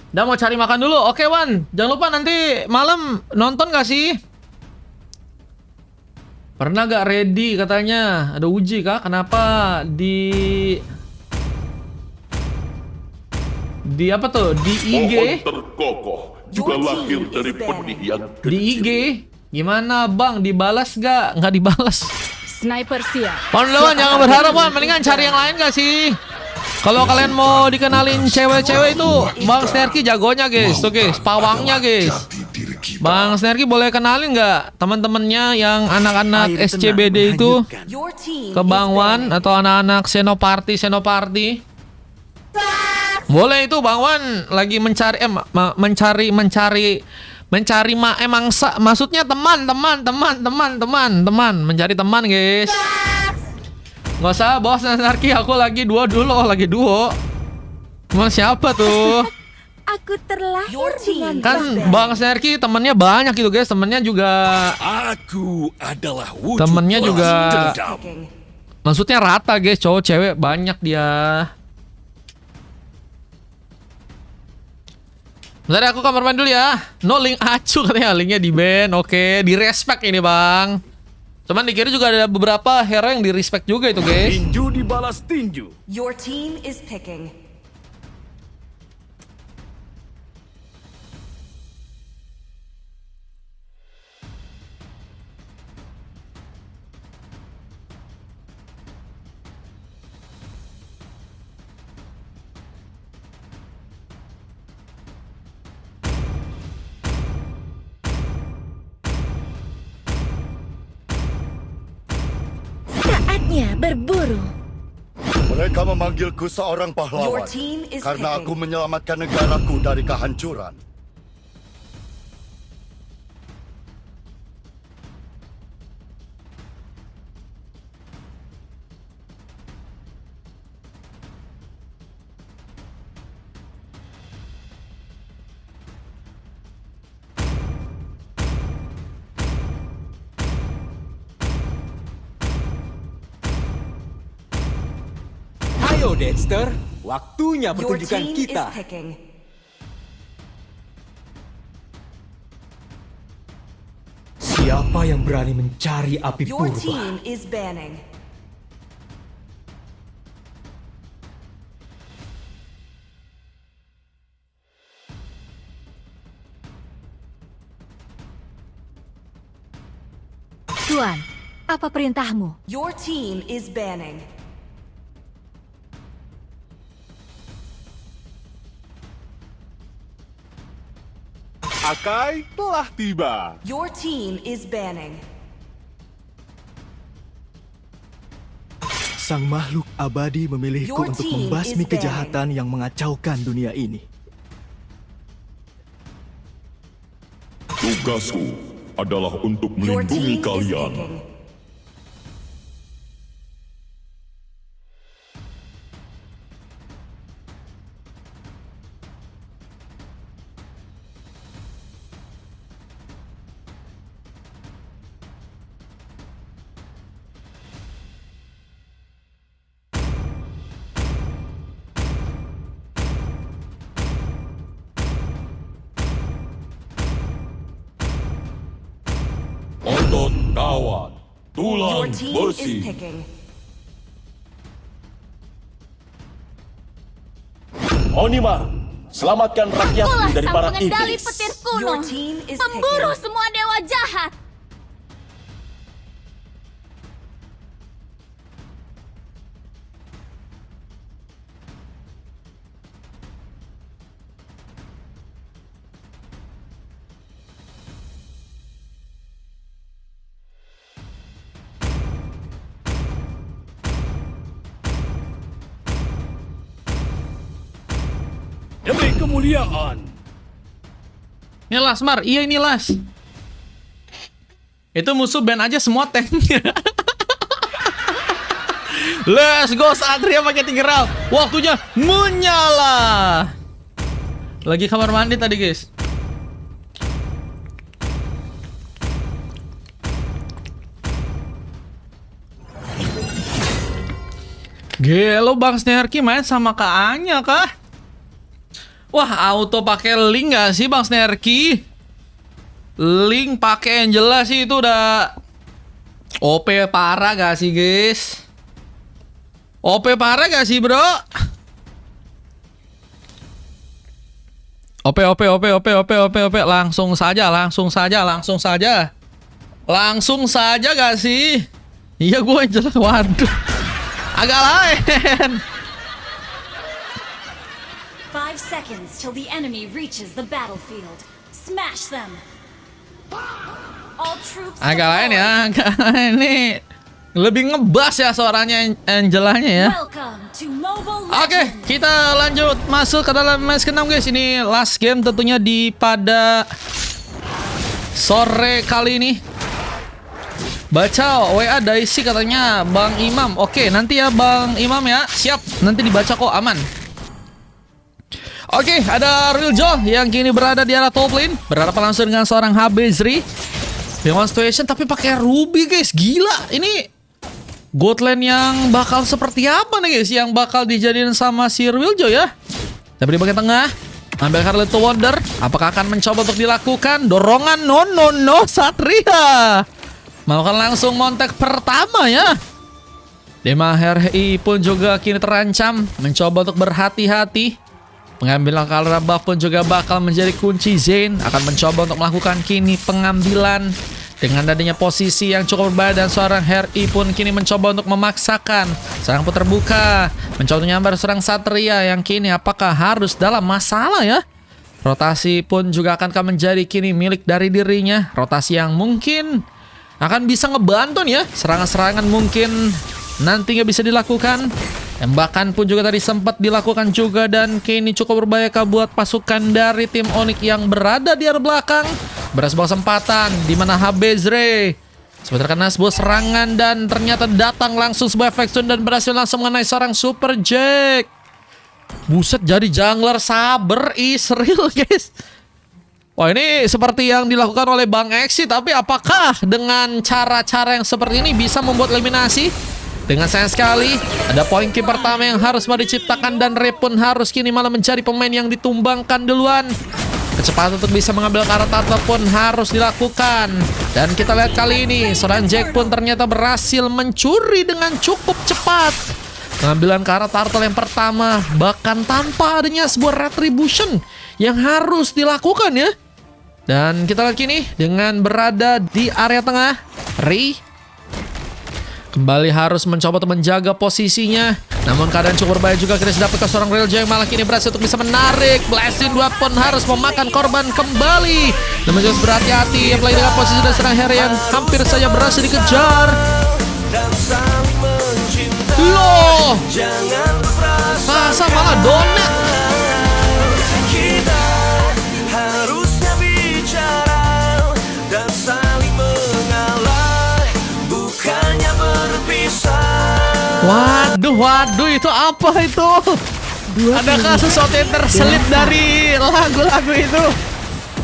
Udah mau cari makan dulu. Oke, Wan. Jangan lupa nanti malam nonton gak sih? Pernah gak ready katanya? Ada uji kah? Kenapa di apa tuh? Di IG? Pohon terkokoh juga lahir dari benih yang kecil. Di IG? Gimana bang? Dibalas gak? Nggak dibalas. Sniper siap. Wan, jangan berharap Wan. Mendingan cari yang lain gak sih? Kalau kalian mau dikenalin cewek-cewek itu, Bang Snerky jagonya guys. Tuh guys, pawangnya guys. Bang Snerky boleh kenalin nggak teman-temannya yang anak-anak SCBD itu ke Bang Wan atau anak-anak Senoparty? Boleh itu Bang Wan lagi mencari maksudnya teman mencari teman guys. Nggak usah bos Snerky, aku lagi duo dulu, lagi duo. Emang siapa tuh? Aku terlahir dengan Kan Bang Snerky temennya banyak gitu guys, temennya juga Aku adalah wujud temennya balas juga dendam. maksudnya rata guys, cowok cewek banyak dia. Bentar ya, aku kamar mandi dulu ya. No link acu katanya, linknya di ban. Oke, di respect ini bang. Cuman di kiri juga ada beberapa hero yang di respect juga itu guys. Tinju dibalas tinju. Your team is picking. Saatnya berburu. Mereka memanggilku seorang Your pahlawan team is karena aku picking. menyelamatkan negaraku dari kehancuran. Ayo Dexter, waktunya Your pertunjukan team kita. is picking. Siapa yang berani mencari api Your purba? team is banning. Tuan, apa perintahmu? Your team is banning. Akai telah tiba. Your team is banning. Sang makhluk abadi memilihku Your untuk team membasmi is kejahatan yang mengacaukan dunia ini. Tugasku adalah untuk Your melindungi team is kalian. picking. Otot kawan, Your tulang team besi. is picking. Onimar, selamatkan rakyatku Akulah dari sang para pengendali iblis. petir kuno. Your team is Pemburu picking. semua dewa jahat. Demi kemuliaan. Ini Las Mar, iya ini Las. Itu musuh ban aja semua tanknya. Let's go, Satria pakai 3 round. Waktunya menyala. Lagi kamar mandi tadi guys. Gelo Bang Snerky main sama Kak Anya kah? Wah, auto pakai link gak sih Bang Snerky? Link pakai Angela sih itu udah OP parah gak sih guys? OP parah gak sih bro? OP. Langsung saja gak sih? Iya gue Angela, waduh. Agak lain. 5 seconds till the enemy reaches the battlefield. Smash them. All troops Agak lain ya, agak lain nih. Lebih ngebas ya suaranya Angelanya ya. Welcome to Mobile Oke, Legends. kita lanjut masuk ke dalam match ke-6 guys. Ini last game tentunya pada sore kali ini. Baca WA Daisy katanya Bang Imam. Oke, nanti ya Bang Imam ya. Siap, nanti dibaca kok, aman. Oke, ada Real Joe yang kini berada di arah top lane. Berhadapan langsung dengan seorang Habezri. Demonstration tapi pakai Ruby guys. Gila, ini God lane yang bakal seperti apa nih guys? Yang bakal dijadiin sama si Real Joe ya. Tapi di bagian tengah ambil Harley to Wonder. Apakah akan mencoba untuk dilakukan dorongan? No Satria melakukan langsung montek pertama ya. Dema RI pun juga kini terancam, mencoba untuk berhati-hati. Pengambilan Kalra buff pun juga bakal menjadi kunci. Zane akan mencoba untuk melakukan kini pengambilan dengan adanya posisi yang cukup berbahaya, dan seorang Harry pun kini mencoba untuk memaksakan. Serang pun terbuka, mencoba untuk nyambar serang Satria yang kini apakah harus dalam masalah ya. Rotasi pun juga akan menjadi kini milik dari dirinya. Rotasi yang mungkin akan bisa ngebantu nih ya. Serangan-serangan mungkin nantinya bisa dilakukan. Tembakan pun juga tadi sempat dilakukan juga, dan kini cukup berbahaya buat pasukan dari tim Onyx yang berada di arah belakang. Bersebuah kesempatan di mana Habezri sebentar kena sebuah serangan, dan ternyata datang langsung sebuah efek stun dan berhasil langsung mengenai seorang Super Jack. Buset, jadi jungler saber is real guys. Wah, ini seperti yang dilakukan oleh Bang Exi, tapi apakah dengan cara-cara yang seperti ini bisa membuat eliminasi? Dengan sayang sekali, ada poin kill pertama yang harus diciptakan, dan Ray pun harus kini malah mencari pemain yang ditumbangkan duluan. Kecepatan untuk bisa mengambil karakter pun harus dilakukan. Dan kita lihat kali ini, seorang Jack pun ternyata berhasil mencuri dengan cukup cepat pengambilan karakter yang pertama, bahkan tanpa adanya sebuah retribution yang harus dilakukan ya. Dan kita lihat kini dengan berada di area tengah, Ray kembali harus mencoba untuk menjaga posisinya. Namun keadaan cukup berbahaya juga kita dapat seorang Real Joe yang malah kini berhasil untuk bisa menarik. Blasting 2 pun harus memakan korban kembali. Namun harus berhati-hati apalagi dengan posisi dan serang Harry yang hampir saja berhasil dikejar. Loh, masa malah donat. Waduh, itu apa itu? Adakah sesuatu yang terselip dari lagu-lagu itu?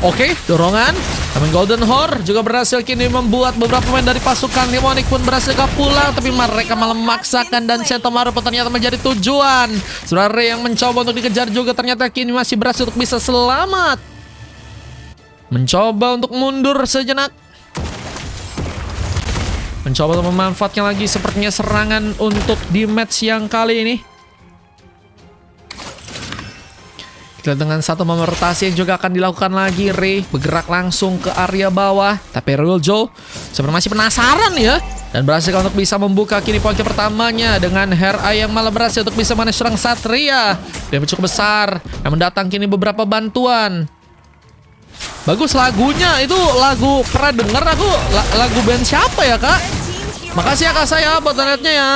Oke, dorongan. Namun Golden Horde juga berhasil kini membuat beberapa pemain dari pasukan Onyx pun berhasil pulang, tapi mereka malah memaksakan, dan Sentomaru pun ternyata menjadi tujuan. Seorang Ray yang mencoba untuk dikejar juga ternyata kini masih berhasil untuk bisa selamat. Mencoba untuk mundur sejenak. Mencoba untuk memanfaatkan lagi sepertinya serangan untuk di match yang kali ini. Kita dengan satu momen rotasi yang juga akan dilakukan lagi. Ray bergerak langsung ke area bawah, tapi Real Joe sebenarnya masih penasaran ya, dan berhasil untuk bisa membuka kini poin pertamanya dengan Hera yang malah berhasil untuk bisa manage serang Satria. Dan cukup besar yang mendatang kini beberapa bantuan. Bagus lagunya, itu lagu pernah denger aku, lagu band siapa ya kak? Makasih ya kak saya buat donatnya ya.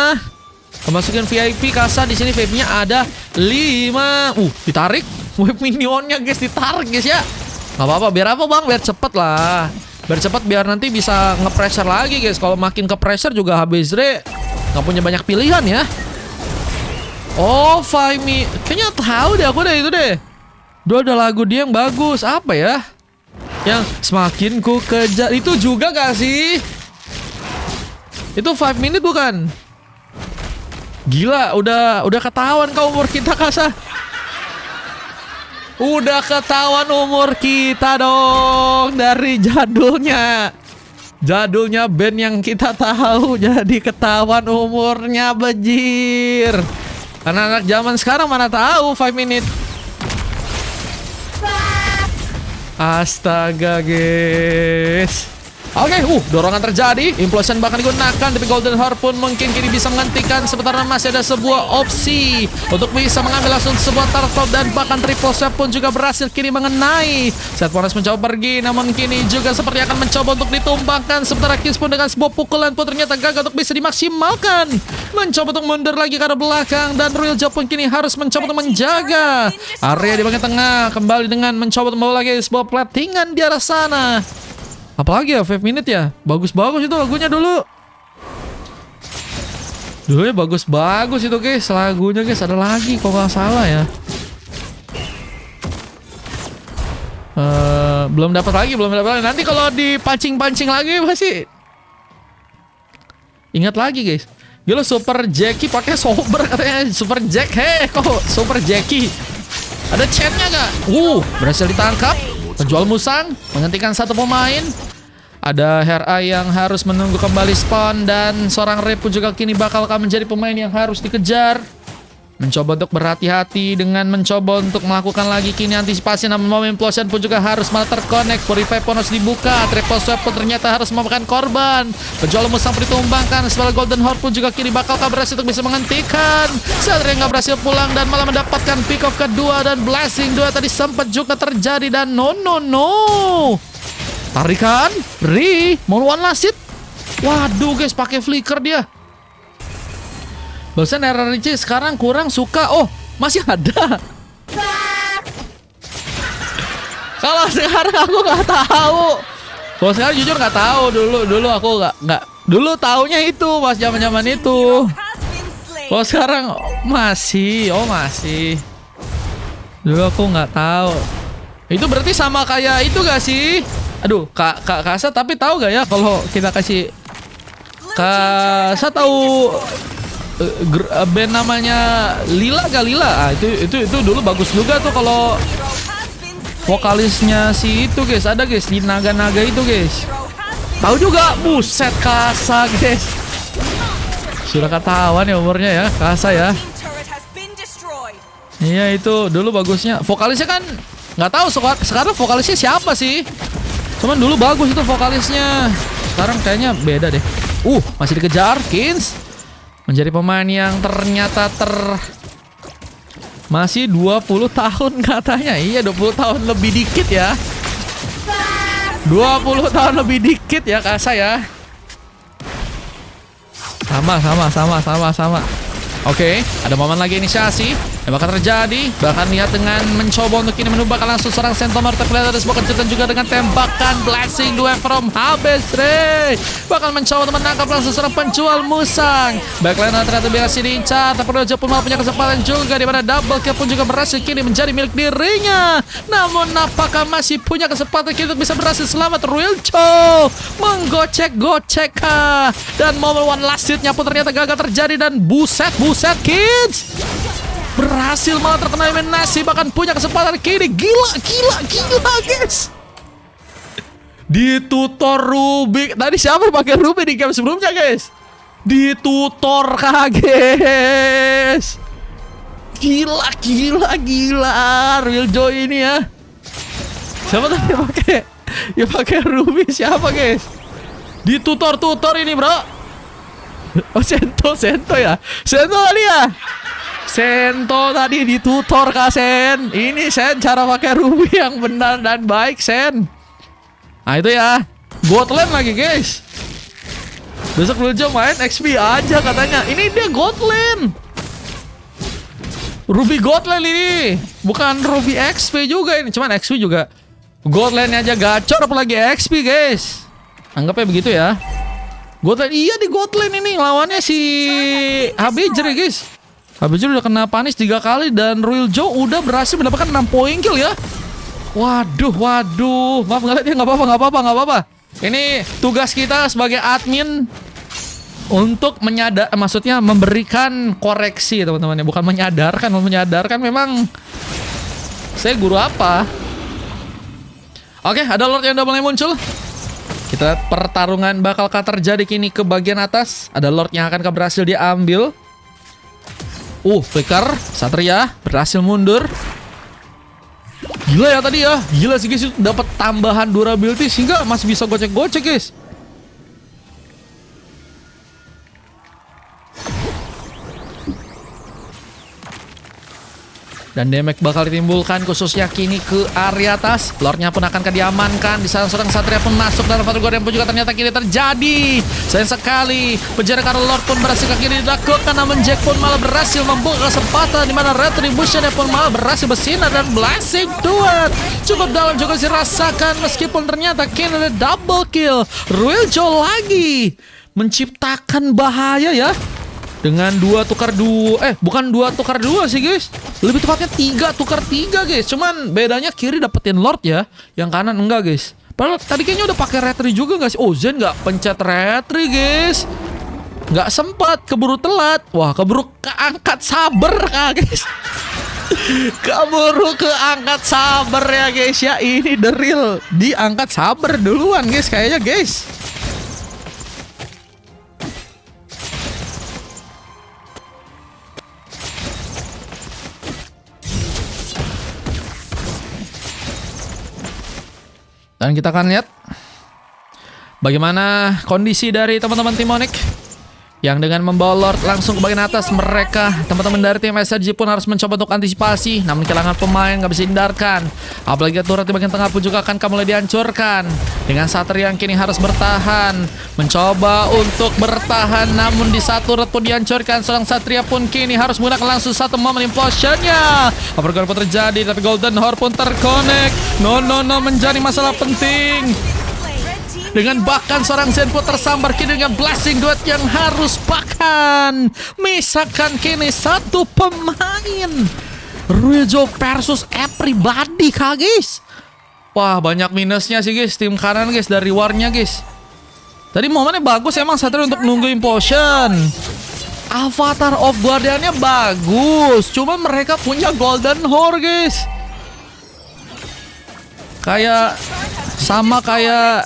Masukin VIP Kasa di sini, VIP-nya ada 5. Ditarik wave minionnya guys, ditarik guys ya. Gak apa-apa, biar apa bang? Biar cepet lah. Biar cepet, biar nanti bisa nge-pressure lagi guys. Kalau makin ke-pressure juga Habezri gak punya banyak pilihan ya. Oh, Five Me. Kayaknya tahu deh aku deh itu deh. Dua ada lagu dia yang bagus. Apa ya? Yang semakin ku kejar. Itu juga gak sih? Itu 5 Minute bukan? Gila, udah ketahuan kau umur kita Kasa. Udah ketahuan umur kita dong dari jadulnya. Jadulnya band yang kita tahu jadi ketahuan umurnya bejir. Karena anak zaman sekarang mana tahu 5 minute. Astaga guys. Oke, dorongan terjadi, implosion bahkan digunakan, tapi Golden Harpoon mungkin kini bisa menghentikan, sementara masih ada sebuah opsi untuk bisa mengambil langsung sebuah turtle, dan bahkan triple swap pun juga berhasil kini mengenai. Set Panas mencoba pergi, namun kini juga seperti akan mencoba untuk ditumbangkan, sementara Kiss pun dengan sebuah pukulan pun ternyata gagal untuk bisa dimaksimalkan. Mencoba untuk mundur lagi ke arah belakang, dan Royal Joe pun kini harus mencoba untuk menjaga area di bagian tengah, kembali dengan mencoba untuk membawa lagi sebuah platingan di arah sana. Apalagi ya 5 minute ya. Bagus-bagus itu lagunya dulu. Dulunya bagus-bagus itu guys. Lagunya guys ada lagi kok nggak salah ya. Belum dapat lagi. Nanti kalau dipancing-pancing lagi pasti ingat lagi guys. Gila Super Jackie pakai sober katanya. Super Jack. Kok Super Jackie? Ada chatnya gak? Berhasil ditangkap. Penjual musang menghentikan satu pemain. Ada Hera yang harus menunggu kembali spawn, dan seorang Rip pun juga kini bakal menjadi pemain yang harus dikejar. Mencoba untuk berhati-hati dengan mencoba untuk melakukan lagi kini antisipasi, namun momen implosion pun juga harus malah terkonek. Purify pun harus dibuka. Triple swap pun ternyata harus memakan korban. Penjual musang pun ditumbangkan. Setelah Golden Horde pun juga kini bakal berhasil untuk bisa menghentikan. Satria nggak berhasil pulang dan malah mendapatkan pick off kedua, dan blessing 2 tadi sempat juga terjadi, dan no. Tarikan mau one last hit. Waduh guys, pakai flicker dia. Barusan RRC sekarang kurang suka. Masih ada. Kalau sekarang aku nggak tahu. Kalau sekarang jujur nggak tahu. Dulu aku nggak. Dulu taunya itu pas zaman itu. Kalau sekarang masih. Dulu aku nggak tahu. Itu berarti sama kayak itu gak sih? Aduh, Kak Kasa, tapi tahu gak ya kalau kita kasih Kasa tahu band namanya Lila gak Lila? Itu dulu bagus juga tuh kalau vokalisnya si itu guys, ada guys di naga-naga itu guys. Tahu juga, buset Kasa guys. Sudah ketahuan ya umurnya ya Kasa ya. Iya itu dulu bagusnya. Vokalisnya kan nggak tahu sekarang vokalisnya siapa sih? Cuman dulu bagus itu vokalisnya. Sekarang kayaknya beda deh. Masih dikejar Kins. Menjadi pemain yang ternyata masih 20 tahun katanya. Iya 20 tahun lebih dikit ya. 20 tahun lebih dikit ya Kasa ya. Sama. Oke, ada momen lagi inisiasi yang bakal terjadi. Bahkan lihat dengan mencoba untuk ini menumbangkan langsung serang Sentomar, tapi ada sebuah kejutan juga dengan tembakan blessing 2 from Habesre. Bakal mencoba untuk menangkap langsung serang penjual musang. Backline ternyata berhasil diincar, tapi Rojo pun malah punya kesempatan juga, di mana double kill pun juga berhasil kini menjadi milik dirinya. Namun apakah masih punya kesempatan kini untuk bisa berhasil selamat? Royal Joe menggocek dan momen one last hit-nya pun ternyata gagal terjadi, dan buset Kids berhasil malah terkena eliminasi, bahkan punya kesempatan kini. Gila guys. Ditutor Ruby. Tadi siapa pakai Ruby di game sebelumnya guys? Ditutor guys. Gila Real Joy ini ya. Siapa tadi pakai Ruby siapa guys? Ditutor ini bro. Sento ya. Sento tadi ya. Sento tadi ditutor Kak Sen. Ini Sen cara pakai Ruby yang benar dan baik Sen. Nah itu ya. Godland lagi guys. Besok Lujo main XP aja katanya. Ini dia Godland. Ruby Godland ini. Bukan Ruby XP juga ini. Cuman XP juga. Godland aja gacor apalagi XP guys. Anggapnya begitu ya. Godland, iya di Godland ini lawannya si Habijri guys. Habijri udah kena panis 3 kali, dan Royal Joe udah berhasil mendapatkan 6 poin kill ya. Waduh. Maaf nggak lihat ya, nggak apa-apa. Ini tugas kita sebagai admin untuk maksudnya memberikan koreksi teman-teman ya, bukan menyadarkan memang Saya guru apa? Oke, ada Lord yang udah mulai muncul. Kita lihat pertarungan bakalkah terjadi kini ke bagian atas. Ada Lord yang akan berhasil diambil. Flicker, Satria berhasil mundur. Gila ya tadi ya. Gila sih guys, dapat tambahan durability sehingga masih bisa gocek-gocek guys. Dan damage bakal ditimbulkan khususnya kini ke area atas. Lordnya pun akan diamankan. Di sana seorang Satria pun masuk dalam Fatal Guardian pun juga ternyata kini terjadi. Sayang sekali penjara karena Lord pun berhasil kini dilakukan. Namun Jack pun malah berhasil membuka kesempatan di mana Retribution pun malah berhasil bersinar dan Blessing Duet cukup dalam juga dirasakan meskipun ternyata kini ada double kill. Ruiljo lagi menciptakan bahaya ya. Dengan 2 tukar 2, bukan 2 tukar 2 sih guys. Lebih tepatnya 3 tukar 3 guys. Cuman bedanya kiri dapetin Lord ya, yang kanan enggak guys. Padahal tadi kayaknya udah pakai retri juga guys. Zen nggak pencet retri guys. Nggak sempat, keburu telat. Wah, keburu keangkat saber guys. Keburu keangkat saber ya guys ya. Ini the real diangkat saber duluan guys kayaknya guys. Dan kita akan lihat bagaimana kondisi dari teman-teman tim Onyx yang dengan membawa Lord langsung ke bagian atas. Mereka, teman-teman dari tim SRG pun harus mencoba untuk antisipasi. Namun kehilangan pemain nggak bisa hindarkan. Apalagi turret di bagian tengah pun juga akan mulai dihancurkan. Dengan Satria yang kini harus bertahan, mencoba untuk bertahan. Namun di satu turret pun dihancurkan. Seorang Satria pun kini harus menggunakan langsung satu momen implosionnya. Overground pun terjadi, tapi Golden Horde pun terkonek. No menjadi masalah penting. Dengan bahkan seorang Zenpo tersambar kini dengan Blessing Duet yang harus bahkan misalkan kini satu pemain. Ruiljo versus everybody guys. Wah, banyak minusnya sih guys tim kanan guys dari warnya guys. Tadi momennya bagus emang Satria untuk nunggu implosion. Avatar of Guardiannya bagus, cuma mereka punya Golden Horde guys. Kayak sama kayak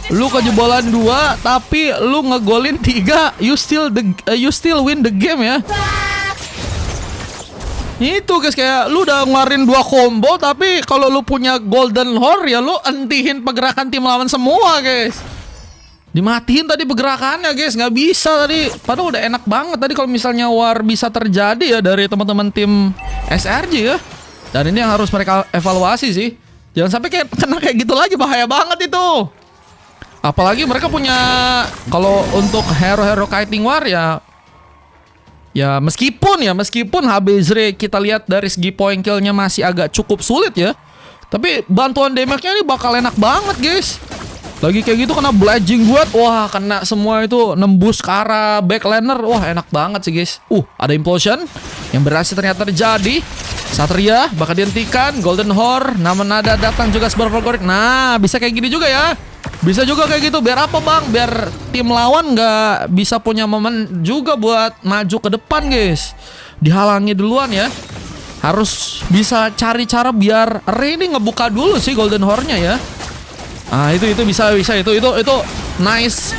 lu kejebolan 2 tapi lu ngegolin 3, you still win the game ya. Itu guys, kayak lu udah ngeluarin 2 combo tapi kalau lu punya Golden Horde ya lu entihin pergerakan tim lawan semua guys. Dimatiin tadi pergerakannya guys, nggak bisa tadi. Padahal udah enak banget tadi kalau misalnya war bisa terjadi ya dari teman-teman tim SRG ya. Dan ini yang harus mereka evaluasi sih. Jangan sampai kena kayak gitu lagi, bahaya banget itu. Apalagi mereka punya, kalau untuk hero-hero kiting war ya meskipun Habezre kita lihat dari segi point kill-nya masih agak cukup sulit ya. Tapi bantuan damage-nya ini bakal enak banget guys. Lagi kayak gitu kena Bludgeoning Duet, wah kena semua itu, nembus ke arah backliner, wah enak banget sih guys. Ada implosion yang berhasil ternyata terjadi. Satria bakal dihentikan, Golden Horde, namun ada datang juga sebuah favorit. Nah, bisa kayak gini juga ya. Bisa juga kayak gitu, biar apa bang? Biar tim lawan nggak bisa punya momen juga buat maju ke depan guys. Dihalangi duluan ya. Harus bisa cari cara biar Rey ini ngebuka dulu sih Golden Horde-nya ya. Ah itu bisa itu nice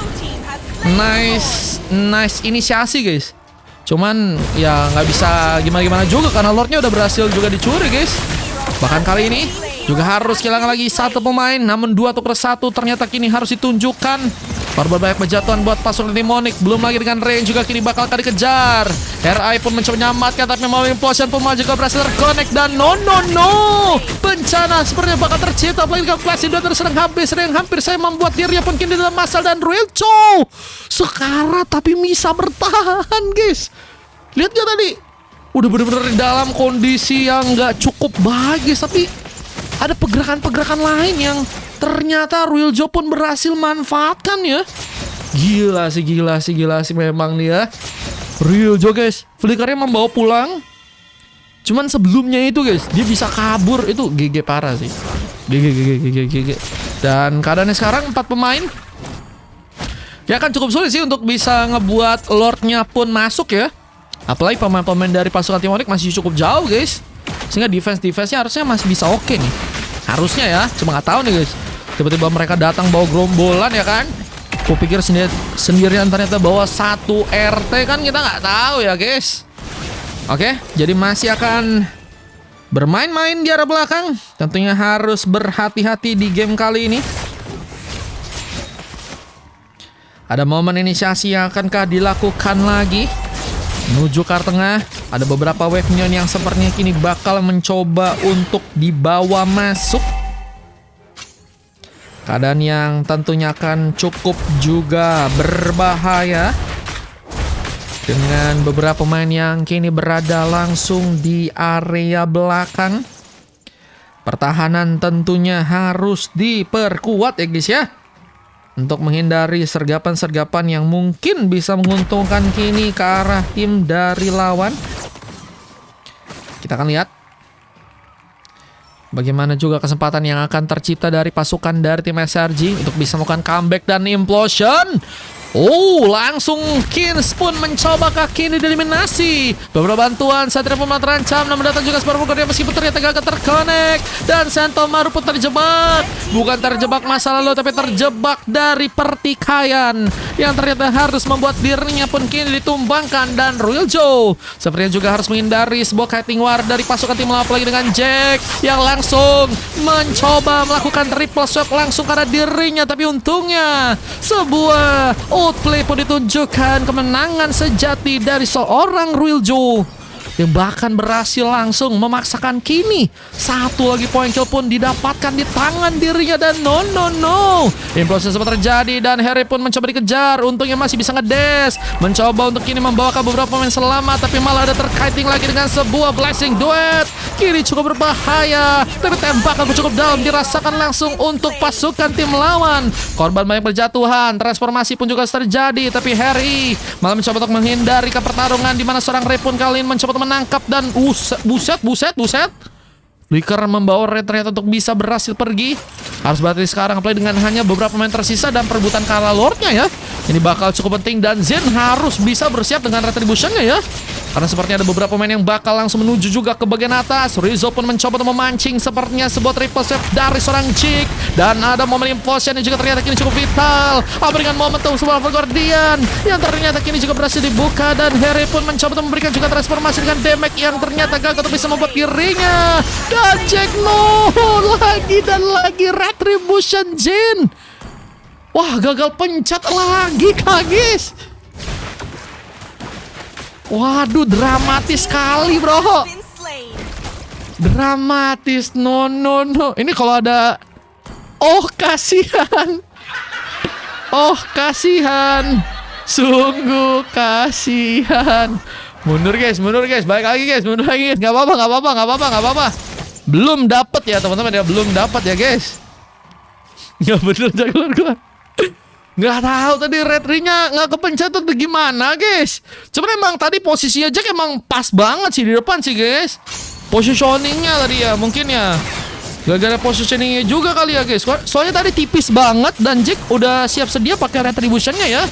inisiasi guys. Cuman ya nggak bisa gimana juga karena Lordnya udah berhasil juga dicuri guys. Bahkan kali ini juga harus kehilangan lagi satu pemain, namun 2 tukar 1 ternyata kini harus ditunjukkan. Korban banyak berjatuhan buat pasukan tim Onyx. Belum lagi dengan Rain juga kini bakal dikejar. RI pun mencoba menyelamatkan tapi melalui implosion pemain juga berhasil terconnect dan no. Bencana sepertinya bakal tercipta apalagi kalau kelas sudah terserang hampir saya membuat dirinya pun kini dalam masalah dan Ruiljo sekarang tapi bisa bertahan guys. Lihat gak tadi? Udah bener-bener dalam kondisi yang gak cukup bagus tapi ada pergerakan-pergerakan lain yang ternyata Ruiljo pun berhasil manfaatkan ya. Gila sih memang nih ya. Ruiljo guys, flickernya membawa pulang. Cuman sebelumnya itu guys, dia bisa kabur, itu GG parah sih. GG. Dan keadaannya sekarang 4 pemain. Ya kan cukup sulit sih untuk bisa ngebuat Lordnya pun masuk ya. Apalagi pemain-pemain dari pasukan tim Onyx masih cukup jauh guys. Sehingga defense-nya harusnya masih bisa oke nih. Harusnya ya, cuma nggak tahu nih guys. Tiba-tiba mereka datang bawa gerombolan ya kan. Kupikir sendirian ternyata bawa 1 RT kan, kita nggak tahu ya guys. Oke, jadi masih akan bermain-main di arah belakang. Tentunya harus berhati-hati di game kali ini. Ada momen inisiasi yang akankah dilakukan lagi? Menuju ke arah tengah. Ada beberapa wave minion yang sepertinya kini bakal mencoba untuk dibawa masuk. Keadaan yang tentunya akan cukup juga berbahaya. Dengan beberapa pemain yang kini berada langsung di area belakang. Pertahanan tentunya harus diperkuat ya guys ya. Untuk menghindari sergapan-sergapan yang mungkin bisa menguntungkan kini ke arah tim dari lawan. Kita akan lihat bagaimana juga kesempatan yang akan tercipta dari pasukan dari tim SRG untuk bisa melakukan comeback dan implosion. Oh, langsung Kins pun mencoba kaki ini dieliminasi. Beberapa bantuan Satria pun terancam, namun datang juga Sparrow Guardian meskipun ternyata gagal terkonek. Dan Sentomaru pun terjebak. Bukan terjebak masa lalu, tapi terjebak dari pertikaian yang ternyata harus membuat dirinya pun kini ditumbangkan. Dan Royal Joe sepertinya juga harus menghindari sebuah kiting war dari pasukan tim lawan, apalagi dengan Jack yang langsung mencoba melakukan triple swap langsung karena dirinya. Tapi untungnya sebuah outplay pun ditunjukkan, kemenangan sejati dari seorang Royal Joe yang bahkan berhasil langsung memaksakan kini 1 lagi poin kill pun didapatkan di tangan dirinya. Dan no implosion sempat terjadi dan Harry pun mencoba dikejar. Untungnya masih bisa ngedes, mencoba untuk kini membawakan beberapa pemain selamat, tapi malah ada terkiting lagi dengan sebuah blessing duet. Kini cukup berbahaya, tapi tembakan cukup dalam dirasakan langsung untuk pasukan tim lawan. Korban banyak berjatuhan, transformasi pun juga terjadi, tapi Harry malah mencoba untuk menghindari ke pertarungan di mana seorang Ray pun kali ini mencoba untuk menangkap dan buset. Flicker membawa Red ternyata untuk bisa berhasil pergi. Harus berhati sekarang apalagi dengan hanya beberapa pemain tersisa dan perebutan Kala Lordnya ya. Ini bakal cukup penting dan Zen harus bisa bersiap dengan retributionnya ya. Karena sepertinya ada beberapa pemain yang bakal langsung menuju juga ke bagian atas. Rizzo pun mencoba untuk memancing sepertinya sebuah triple save dari seorang Jig. Dan ada momen implosion yang juga ternyata kini cukup vital. Dengan momentum sebuah Guardian yang ternyata kini juga berhasil dibuka. Dan Harry pun mencoba untuk memberikan juga transformasi dengan damage yang ternyata gagal untuk bisa membuat dirinya. Dan Jack lagi dan lagi retribution Jin. Wah, gagal pencet lagi guys. Waduh, dramatis sekali bro. Dramatis, no. Ini kalau ada kasihan. Kasihan. Sungguh kasihan. Mundur guys. Balik lagi guys, mundur lagi guys. Gak apa-apa. Belum dapat ya teman-teman ya, belum dapat ya guys. Gak bener jalan gua. Nggak tahu tadi red ring-nya nggak kepencet tuh gimana guys. Cuman emang tadi posisinya Jack emang pas banget sih di depan sih guys. Positioningnya tadi ya mungkin ya. Gara-gara positioningnya juga kali ya guys. Soalnya tadi tipis banget dan Jack udah siap sedia pakai retributionnya ya.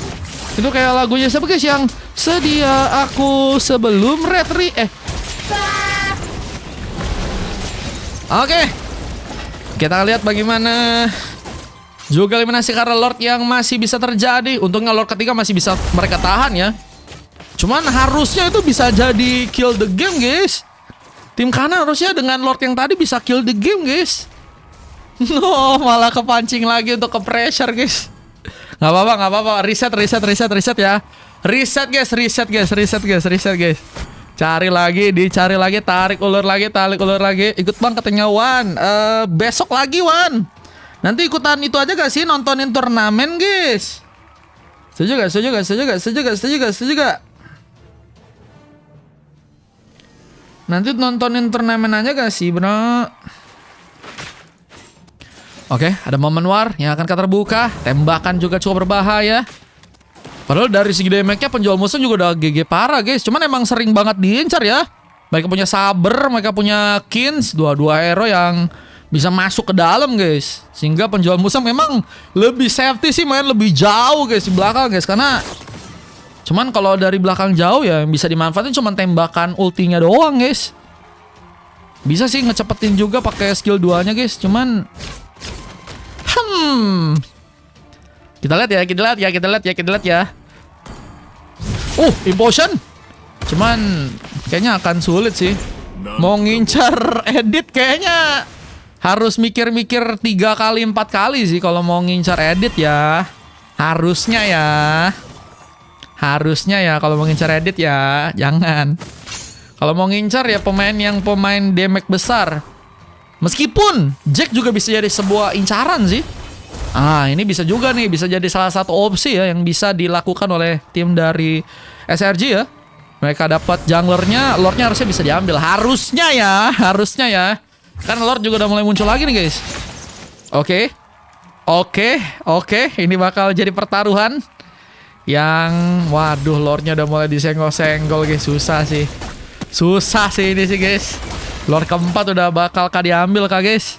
Itu kayak lagunya siapa guys yang sedia aku sebelum red ring. Oke. Kita lihat bagaimana juga eliminasi karena Lord yang masih bisa terjadi. Untungnya Lord ketiga masih bisa mereka tahan ya. Cuman harusnya itu bisa jadi kill the game guys. Tim kanan harusnya dengan Lord yang tadi bisa kill the game guys. No, malah kepancing lagi untuk ke pressure guys. Gak apa-apa. Reset ya. Reset guys. Cari lagi, tarik ulur lagi. Ikut bang katanya Wan. Besok lagi Wan. Nanti ikutan itu aja gak sih, nontonin turnamen guys. Setuju gak? Nanti nontonin turnamen aja gak sih bro? Oke, ada momen war yang akan terbuka. Tembakan juga cukup berbahaya. Padahal dari segi damage-nya penjual musuh juga udah GG parah guys. Cuman emang sering banget diincar ya. Mereka punya Saber, mereka punya Kins, dua hero yang bisa masuk ke dalam guys. Sehingga penjual musuh memang lebih safety sih, main lebih jauh guys di belakang guys. Karena cuman kalau dari belakang jauh ya yang bisa dimanfaatin cuman tembakan ultinya doang guys. Bisa sih ngecepetin juga pakai skill 2-nya guys. Cuman kita lihat ya. Implosion. Cuman kayaknya akan sulit sih. Mau ngincar edit kayaknya harus mikir-mikir 3 kali 4 kali sih kalau mau ngincar edit ya. Harusnya ya kalau mau ngincar edit ya. Jangan. Kalau mau ngincar ya pemain damage besar. Meskipun Jack juga bisa jadi sebuah incaran sih. Ini bisa juga nih, bisa jadi salah satu opsi ya yang bisa dilakukan oleh tim dari SRG ya. Mereka dapat junglernya, Lordnya harusnya bisa diambil. Harusnya ya. Kan Lord juga udah mulai muncul lagi nih guys. Oke. Ini bakal jadi pertaruhan yang, waduh, Lordnya udah mulai disenggol-senggol guys. Susah sih ini sih guys. Lord keempat udah bakal diambil guys.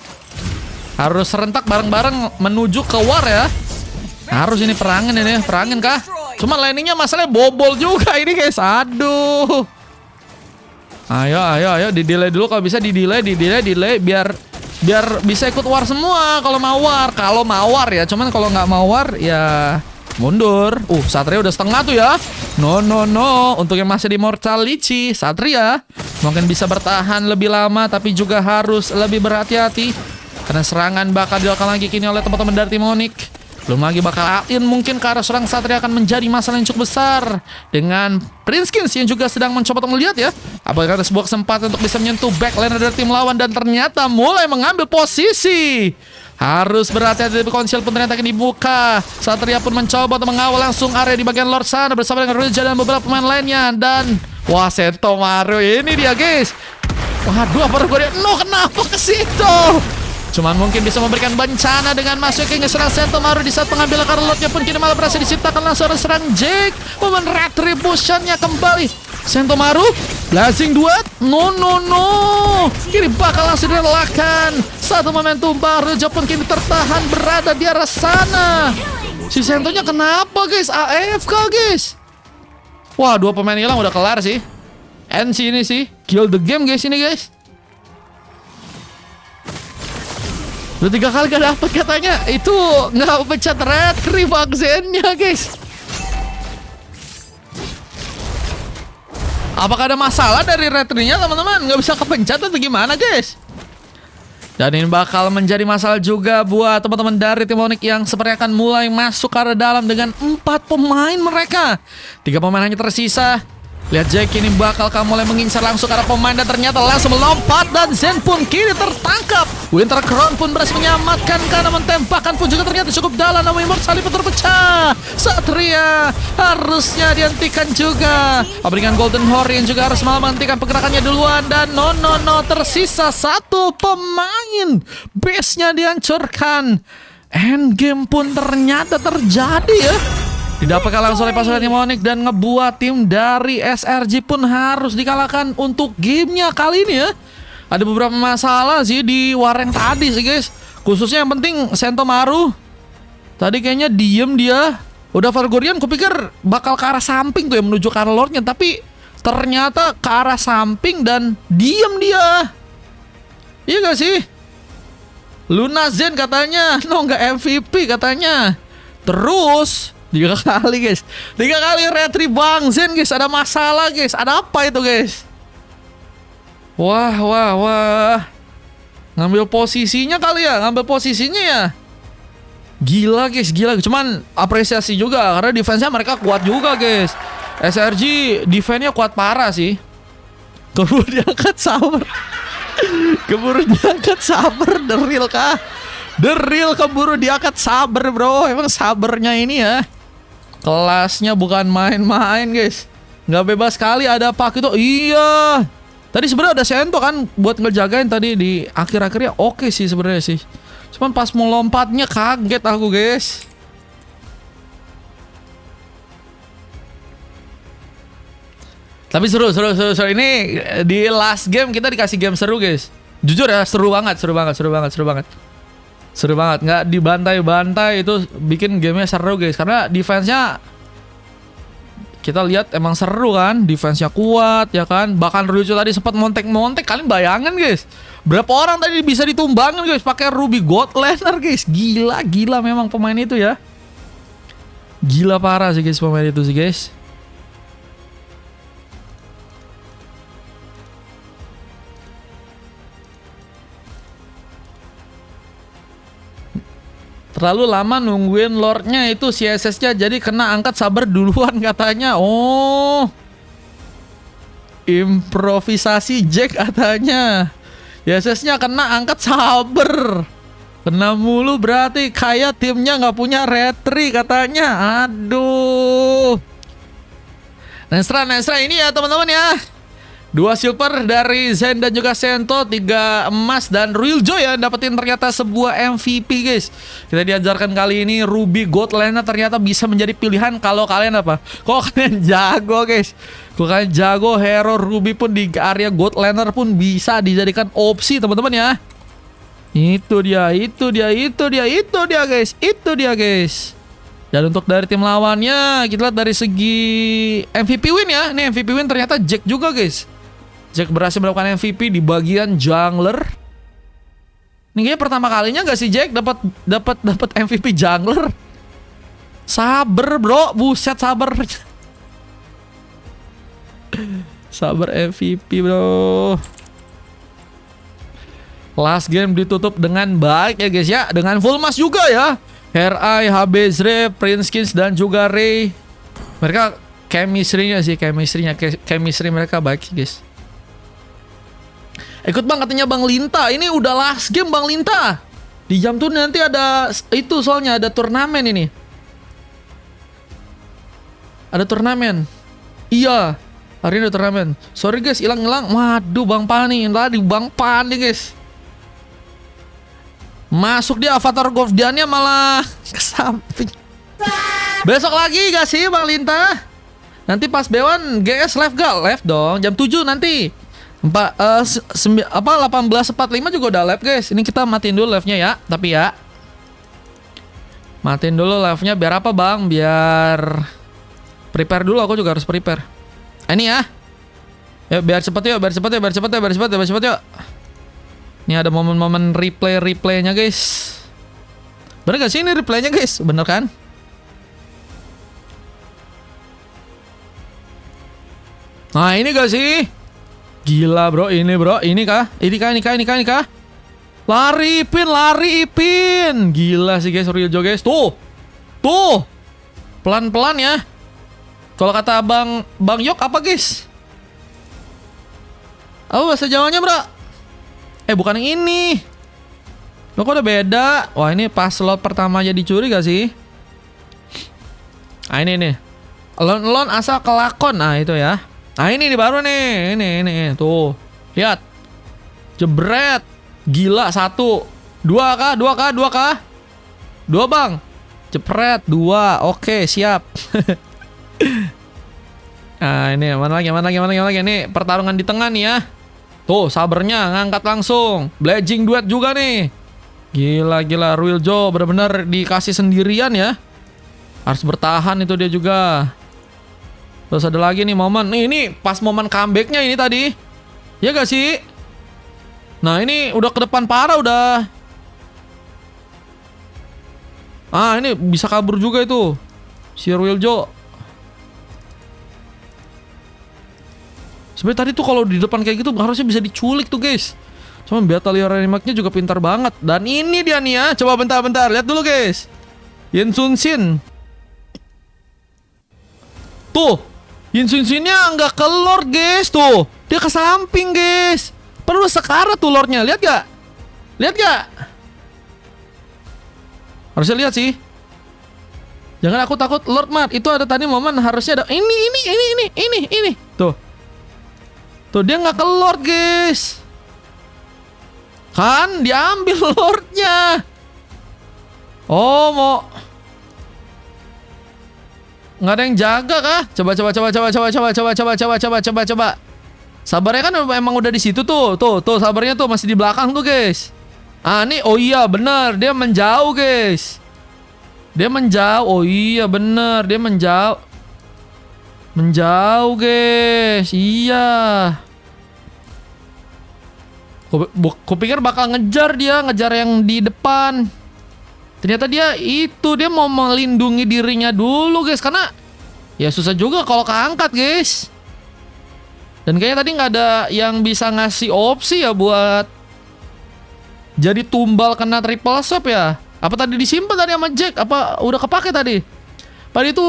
Harus serentak bareng-bareng menuju ke war ya. Harus ini perangin kah? Cuma landingnya masalahnya bobol juga ini guys. Aduh. Ayo di-delay dulu kalau bisa, di-delay biar bisa ikut war semua kalau mau war ya. Cuman kalau nggak mau war ya mundur. Satria udah setengah tuh ya. No. Untuk yang masih di Mortality, Satria mungkin bisa bertahan lebih lama tapi juga harus lebih berhati-hati. Karena serangan bakal dilakukan lagi kini oleh teman-teman dari tim Onyx. Belum lagi bakal in mungkin ke arah serang Satria akan menjadi masalah yang cukup besar. Dengan Prinskins yang juga sedang mencoba untuk melihat ya. Apakah ada sebuah kesempatan untuk bisa menyentuh backlane dari tim lawan. Dan ternyata mulai mengambil posisi. Harus berhati-hati, tapi konsil pun ternyata akan dibuka. Satria pun mencoba untuk mengawal langsung area di bagian Lord sana bersama dengan Ruja dan beberapa pemain lainnya. Dan wah, Sentomaru ini dia guys. Waduh, apa gue dia? Kenapa ke situ? Cuman mungkin bisa memberikan bencana dengan masuknya serang Sentomaru di saat pengambilan karena Lordnya pun kini malah berhasil diciptakan langsung serang Jake. Momen retributionnya kembali. Sentomaru, Blazing Duet. No. Kini bakal langsung direlakan. Satu momentum baru, Jepun kini tertahan berada di arah sana. Si Sentonya kenapa guys? AFK guys. Wah, 2 pemain hilang udah kelar sih. NC ini sih, kill the game guys ini guys. Udah 3 kali gak dapet katanya. Itu gak pencet retri vaksinnya guys. Apakah ada masalah dari retrinya teman-teman? Gak bisa kepencet atau gimana guys? Dan ini bakal menjadi masalah juga buat teman-teman dari tim Onyx yang sepertinya akan mulai masuk ke arah dalam dengan 4 pemain mereka. 3 pemain hanya tersisa. Lihat Jack ini bakal mulai mengincar langsung ke arah pemain dan ternyata langsung melompat dan Zen pun kini tertangkap. Winter Crown pun berhasil menyelamatkan karena tembakan pun juga ternyata cukup dalam, namun Immortal pun terpecah. Satria harusnya dihentikan juga. Memberikan Golden Horde yang juga harus malah menghentikan pergerakannya duluan dan no tersisa 1 pemain. Base-nya dihancurkan. Endgame pun ternyata terjadi ya. Didapatkan langsung oleh pasukan tim Onyx dan ngebuat tim dari SRG pun harus dikalahkan untuk gamenya kali ini ya. Ada beberapa masalah sih di war yang tadi sih guys. Khususnya yang penting Sentomaru. Tadi kayaknya diem dia. Udah Valgorian kupikir bakal ke arah samping tuh ya menuju ke arah Lordnya. Tapi ternyata ke arah samping dan diem dia. Iya gak sih? Luna Zen katanya. No, nggak MVP katanya. Terus 3 kali guys. 3 kali retri Bang Zen guys. Ada masalah guys. Ada apa itu guys? Wah. Ngambil posisinya kali ya. Gila guys. Cuman apresiasi juga karena defense-nya mereka kuat juga guys. SRG defense-nya kuat parah sih. Keburu diangkat sabar. The real kah? The real keburu diangkat sabar bro. Emang sabarnya ini ya kelasnya bukan main-main guys. Nggak bebas kali ada pak itu. Iya. Tadi sebenarnya ada Sento kan buat ngejagain tadi di akhir-akhirnya oke sih sebenarnya sih. Cuman pas mau lompatnya kaget aku guys. Tapi seru. Ini di last game kita dikasih game seru guys. Jujur ya seru banget. Nggak dibantai-bantai itu bikin gamenya seru guys. Karena defense-nya Kita lihat emang seru kan, defense-nya kuat ya kan. Bahkan Ryujo tadi sempat montek-montek, kalian bayangin guys. Berapa orang tadi bisa ditumbangin guys pakai Ruby God Lantern guys. Gila memang pemain itu ya. Gila parah sih guys pemain itu sih guys. Terlalu lama nungguin Lordnya itu CSS-nya, jadi kena angkat sabar duluan katanya. Oh, improvisasi Jack katanya. CSS-nya kena angkat sabar. Kena mulu berarti kayak timnya nggak punya retri katanya. Aduh. Nestra ini ya teman-teman ya. 2 silver dari Zen dan juga Sento, 3 emas dan Ryujo ya dapetin ternyata sebuah MVP guys. Kita diajarkan kali ini Ruby God Lantern ternyata bisa menjadi pilihan kalau kalian apa? Kalau kalian jago guys. Kalau kalian jago hero Ruby pun di area God Lantern pun bisa dijadikan opsi teman-teman ya. Itu dia guys. Dan untuk dari tim lawannya kita lihat dari segi MVP win ya. Nih MVP win ternyata Jack juga guys. Jack berhasil melakukan MVP di bagian jungler. Ini kayaknya pertama kalinya gak sih Jack dapat MVP jungler. Sabar bro, buset sabar. Sabar MVP bro. Last game ditutup dengan baik ya guys ya, dengan full mask juga ya. Herai, Habezre, Prince Kins dan juga Ray. Mereka chemistry mereka baik guys. Ikut bang katanya Bang Linta. Ini udah last game Bang Linta. Di jam tuh nanti ada itu soalnya ada turnamen ini. Ada turnamen. Iya. Hari ini ada turnamen. Sorry guys, hilang. Waduh Bang Pani. Tadi Bang Pani guys. Masuk dia avatar Goldiannya malah ke samping. Besok lagi gak sih Bang Linta? Nanti pas B1 GS live gak? Live dong. Jam 7 nanti. 18.45 juga udah live guys. Ini kita matiin dulu live-nya ya. Tapi ya matiin dulu live-nya biar apa bang? Biar prepare dulu, aku juga harus prepare. Ini ya. Ya biar cepet yuk. Ini ada momen-momen replaynya guys. Bener gak sih ini replaynya guys? Bener kan? Nah ini gak sih? Gila bro, ini kah? Lari Ipin. Gila sih guys, Ryujo guys. Tuh. Pelan-pelan ya. Kalau kata Bang Yok apa guys? Apa bahasa Jawanya bro? Bukan yang ini. Lo kok udah beda? Wah ini pas slot pertama aja dicuri gak sih? Nah ini nih. Lon asal kelakon. Nah itu ya. Nah ini baru nih. Ini tuh. Lihat. Jebret. Gila 1. 2 kah? 2 bang. Jepret 2. Oke siap. Nah ini mana lagi. Ini pertarungan di tengah nih ya. Tuh sabernya ngangkat langsung. Blazing duet juga nih. Gila Ryujo benar-benar dikasih sendirian ya. Harus bertahan itu dia juga. Terus ada lagi nih momen. Nih ini pas momen comebacknya ini tadi. Ya gak sih? Nah ini udah ke depan parah udah. Ah ini bisa kabur juga itu si Ryujo. Sebenarnya tadi tuh kalau di depan kayak gitu harusnya bisa diculik tuh guys. Cuma Batalion Renimac-nya juga pintar banget. Dan ini dia nih ya. Coba bentar. Lihat dulu guys. Yin Sun Shin. Tuh. Yin Sun Shin-nya nggak ke Lord guys. Tuh. Dia ke samping guys. Perlu sekarat tuh Lordnya. Lihat gak? Harusnya lihat sih. Jangan aku takut Lord Mat. Itu ada tadi momen harusnya ada. Ini. Tuh dia nggak ke Lord guys. Kan diambil Lordnya. Oh mau nggak ada yang jaga kah? Coba. Sabarnya kan emang udah di situ tuh sabarnya tuh masih di belakang tuh guys. Ah nih oh iya bener dia menjauh guys. Oh iya bener dia menjauh. Menjauh guys. Iya. Kupikir bakal ngejar dia. Ngejar yang di depan. Ternyata dia mau melindungi dirinya dulu guys. Karena ya susah juga kalau keangkat guys. Dan kayaknya tadi nggak ada yang bisa ngasih opsi ya buat jadi tumbal kena triple shot ya. Apa tadi disimpan tadi sama Jack? Apa udah kepake tadi? Tadi itu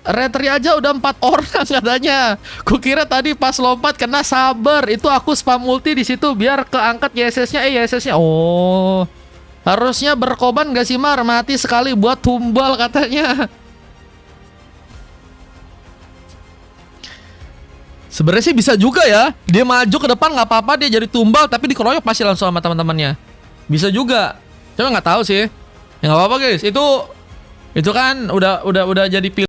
retri aja udah 4 orang katanya. Kukira tadi pas lompat kena sabar. Itu aku spam ulti di situ biar keangkat YSS-nya. YSS-nya. Oh. Harusnya berkorban gak sih Mar? Mati sekali buat tumbal katanya. Sebenarnya sih bisa juga ya. Dia maju ke depan nggak apa-apa, dia jadi tumbal tapi dikeroyok pasti langsung sama teman-temannya. Bisa juga. Cuma nggak tahu sih. Ya nggak apa-apa guys. Itu kan udah jadi pilihan.